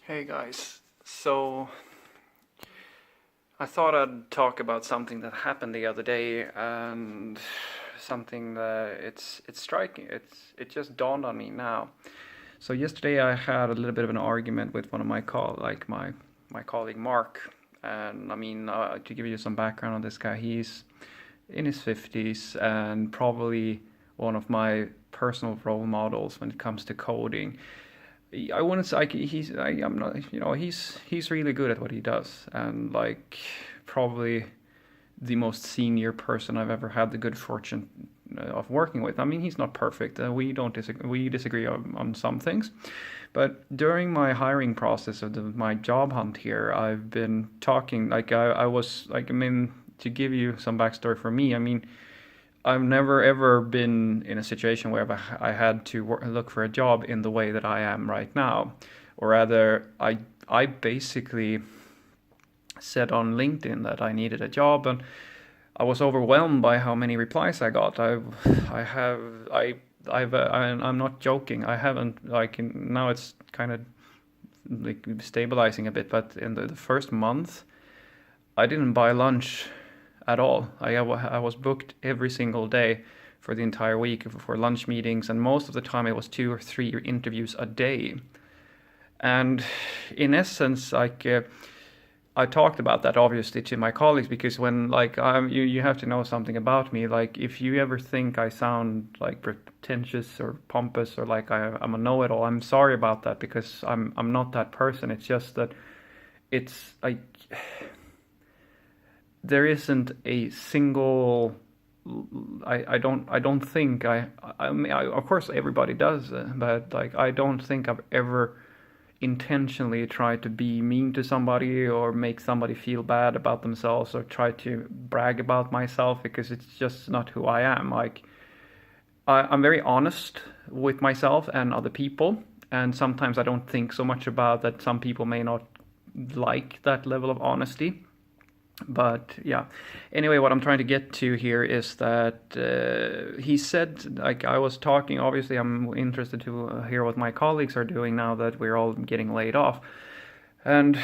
Hey guys, so I thought I'd talk about something that happened the other day and something that it's striking. It just dawned on me now. So yesterday I had a little bit of an argument with one of my colleague Mark, and I mean to give you some background on this guy, he's in his 50s and probably one of my personal role models when it comes to coding. I wouldn't say I'm not, he's really good at what he does, and like probably the most senior person I've ever had the good fortune of working with. I mean, he's not perfect. We disagree on some things, but during my hiring process of my job hunt here, I've been talking I was like, I mean, to give you some backstory for me, I mean, I've never ever been in a situation where I had to look for a job in the way that I am right now, or rather, I basically said on LinkedIn that I needed a job, and I was overwhelmed by how many replies I got. I have I'm not joking. I haven't now it's kind of like stabilizing a bit, but in the first month, I didn't buy lunch at all. I was booked every single day for the entire week for lunch meetings, and most of the time it was 2 or 3 interviews a day. And in essence, I talked about that obviously to my colleagues, because when you have to know something about me. Like, if you ever think I sound like pretentious or pompous or like I'm a know-it-all, I'm sorry about that, because I'm not that person. It's just that it's like there isn't a single. I don't think I mean, of course everybody does, but like I don't think I've ever intentionally tried to be mean to somebody or make somebody feel bad about themselves or try to brag about myself, because it's just not who I am. Like, I'm very honest with myself and other people, and sometimes I don't think so much about that. Some people may not like that level of honesty. But yeah, anyway, what I'm trying to get to here is that he said, like, I was talking, obviously I'm interested to hear what my colleagues are doing now that we're all getting laid off. And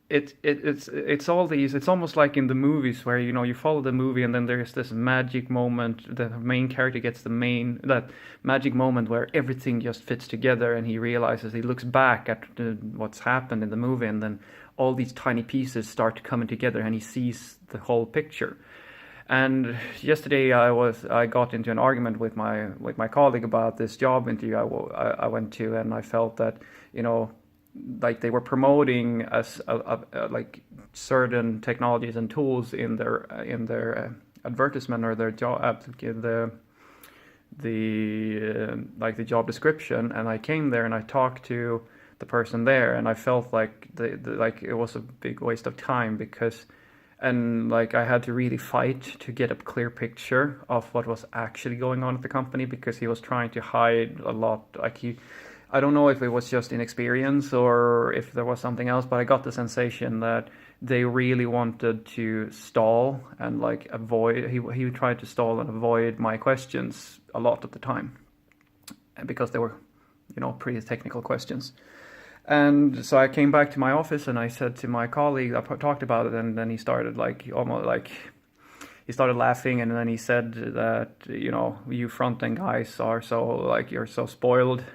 it's all these, it's almost like in the movies where you follow the movie, and then there's this magic moment. The main character gets that magic moment where everything just fits together, and he realizes, he looks back at what's happened in the movie, and then all these tiny pieces start coming together, and he sees the whole picture. And yesterday I got into an argument with my colleague about this job interview I went to, and I felt that, like, they were promoting as like certain technologies and tools in their advertisement, or their job the job description. And I came there and I talked to the person there, and I felt like like it was a big waste of time, because like I had to really fight to get a clear picture of what was actually going on at the company, because he was trying to hide a lot. I don't know if it was just inexperience or if there was something else, but I got the sensation that they really wanted to stall and like avoid. He tried to stall and avoid my questions a lot of the time, and because they were, pretty technical questions. And so I came back to my office and I said to my colleague, I talked about it, and then he started he started laughing, and then he said that, you front end guys are so, like, you're so spoiled.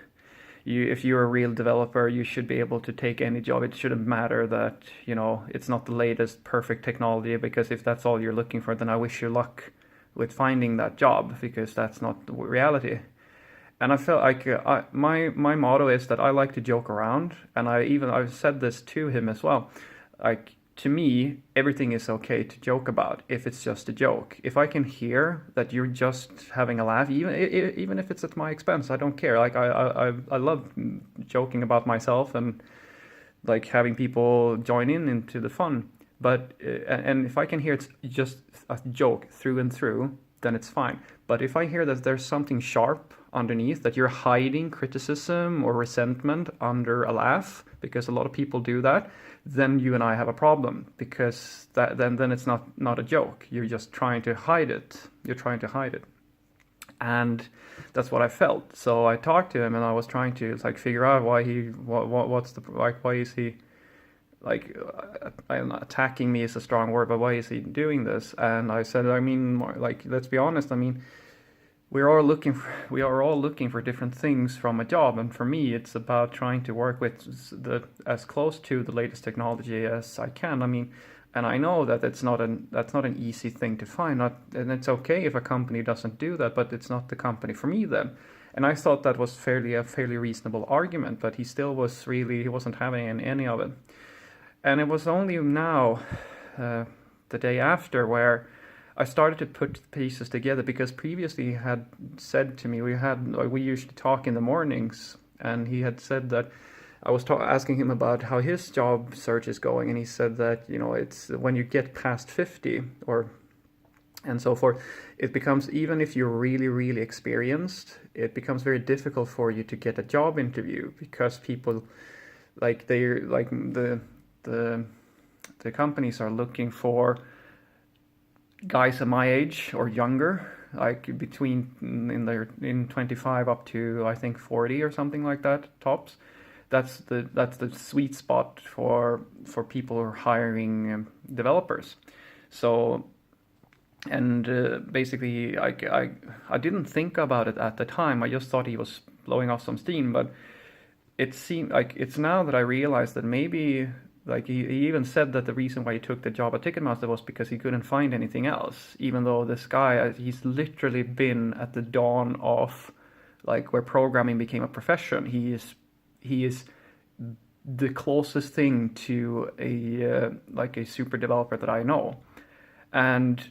If you're a real developer, you should be able to take any job. It shouldn't matter that, it's not the latest perfect technology, because if that's all you're looking for, then I wish you luck with finding that job, because that's not the reality. And I felt like my motto is that I like to joke around, and I've said this to him as well. Like, to me, everything is okay to joke about if it's just a joke. If I can hear that you're just having a laugh, even if it's at my expense, I don't care. Like, I love joking about myself and like having people join into the fun. But and if I can hear it's just a joke through and through, then it's fine. But if I hear that there's something sharp underneath, that you're hiding criticism or resentment under a laugh, because a lot of people do that, then you and I have a problem, because then it's not a joke. You're just trying to hide it. You're trying to hide it. And that's what I felt. So I talked to him, and I was trying to like figure out why what's the like, why is he like attacking me is a strong word, but why is he doing this? And I said, I mean, like, let's be honest. I mean, we are all looking for different things from a job, and for me, it's about trying to work with the as close to the latest technology as I can. I mean, and I know that that's not an easy thing to find. And it's okay if a company doesn't do that, but it's not the company for me then. And I thought that was a fairly reasonable argument, but he wasn't having any of it. And it was only now, the day after, where I started to put pieces together, because previously he had said to me, we usually talk in the mornings, and he had said that I was asking him about how his job search is going, and he said that, you know, it's when you get past 50 or and so forth, it becomes, even if you're really, really experienced, it becomes very difficult for you to get a job interview, because people like they're like the companies are looking for guys of my age or younger, like between in 25 up to I think 40 or something like that tops. That's the sweet spot for people who are hiring developers. So, and basically I didn't think about it at the time. I just thought he was blowing off some steam, but it seemed like it's now that I realized that maybe, like, he even said that the reason why he took the job at Ticketmaster was because he couldn't find anything else, even though this guy, he's literally been at the dawn of like where programming became a profession. He is the closest thing to a like a super developer that I know. And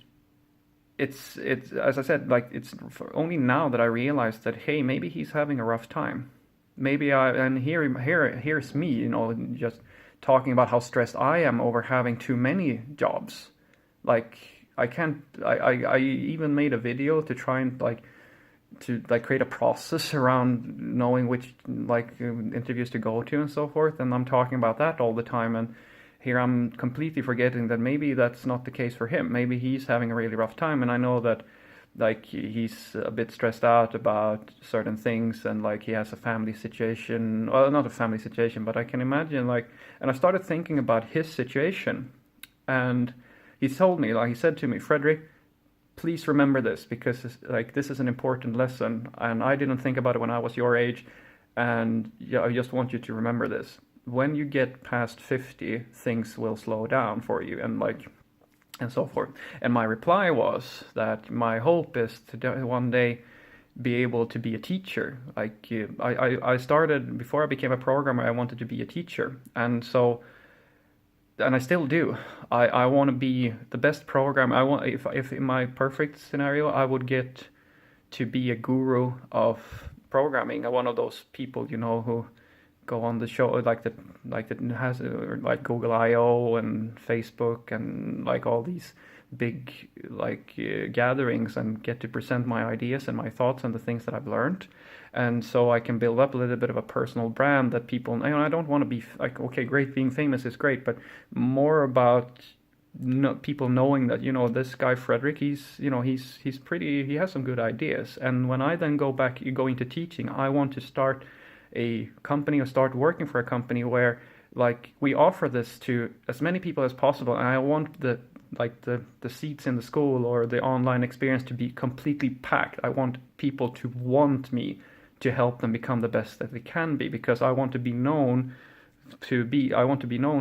it's as I said, like, it's only now that I realized that, hey, maybe he's having a rough time. And here's me, you know, just talking about how stressed I am over having too many jobs. Like, I even made a video to try and create a process around knowing which interviews to go to and so forth, and I'm talking about that all the time, and here I'm completely forgetting that maybe that's not the case for him. Maybe he's having a really rough time, and I know that like he's a bit stressed out about certain things, and like he has a family situation, well, not a family situation, but I can imagine, like, and I started thinking about his situation, and he said to me, Fredrik, please remember this, because this is an important lesson, and I didn't think about it when I was your age, and yeah, I just want you to remember this. When you get past 50, things will slow down for you, and so forth. And my reply was that my hope is to one day be able to be a teacher. Like, I started, before I became a programmer, I wanted to be a teacher, and I still do. I want to be the best programmer. I want, if in my perfect scenario, I would get to be a guru of programming. One of those people, you know, who go on the show that has like Google I/O and Facebook and like all these big gatherings, and get to present my ideas and my thoughts and the things that I've learned, and so I can build up a little bit of a personal brand that people, you know, I don't want to be like, okay, great, being famous is great, but more about people knowing that, you know, this guy Fredrik, he has some good ideas. And when I then go into teaching, I want to start a company or start working for a company where like we offer this to as many people as possible, and I want the seats in the school or the online experience to be completely packed. I want people to want me to help them become the best that they can be, because I want to be known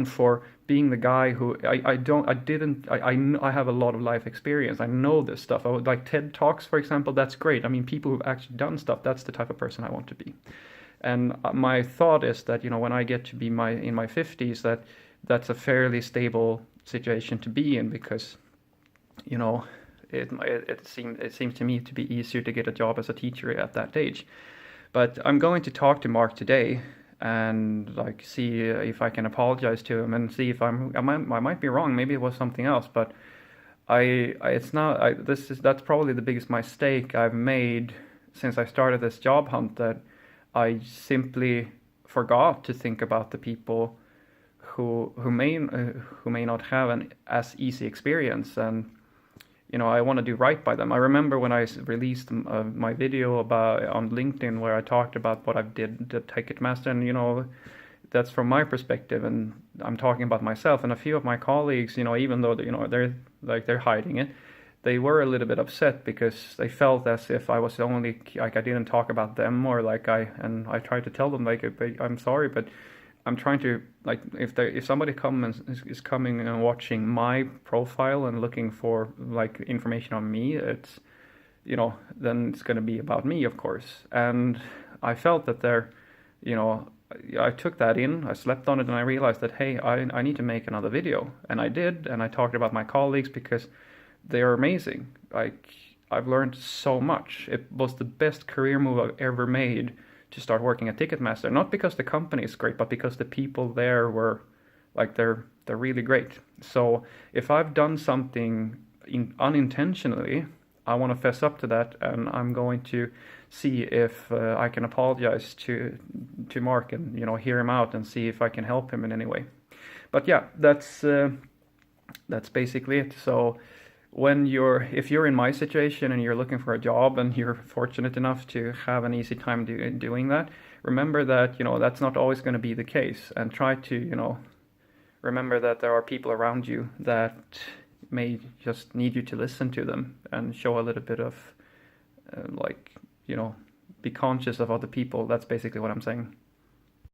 for being the guy who I have a lot of life experience. I know this stuff. I would like TED Talks, for example. That's great. I mean, people who've actually done stuff, that's the type of person I want to be. And my thought is that, you know, when I get to be in my 50s, that's a fairly stable situation to be in, because, you know, it seems to me to be easier to get a job as a teacher at that age. But I'm going to talk to Mark today and like see if I can apologize to him, and see if I might be wrong. Maybe it was something else, but that's probably the biggest mistake I've made since I started this job hunt, that I simply forgot to think about the people who may not have an as easy experience. And I want to do right by them. I remember when I released my video about on LinkedIn where I talked about what I did at Ticketmaster, and that's from my perspective, and I'm talking about myself. And a few of my colleagues, even though they're hiding it, they were a little bit upset because they felt as if I was only like I didn't talk about them, or I tried to tell them like I'm sorry, but I'm trying to like if somebody is coming and watching my profile and looking for like information on me, it's then it's going to be about me, of course. And I felt that I took that in, I slept on it, and I realized that hey, I need to make another video, and I did, and I talked about my colleagues because they are amazing. Like I've learned so much. It was the best career move I've ever made to start working at Ticketmaster. Not because the company is great, but because the people there were like they're really great. So if I've done something unintentionally, I want to fess up to that, and I'm going to see if I can apologize to Mark and hear him out and see if I can help him in any way. But yeah, that's basically it. So if you're in my situation and you're looking for a job and you're fortunate enough to have an easy time doing that, remember that that's not always going to be the case, and try to remember that there are people around you that may just need you to listen to them and show a little bit of be conscious of other people. That's basically what I'm saying.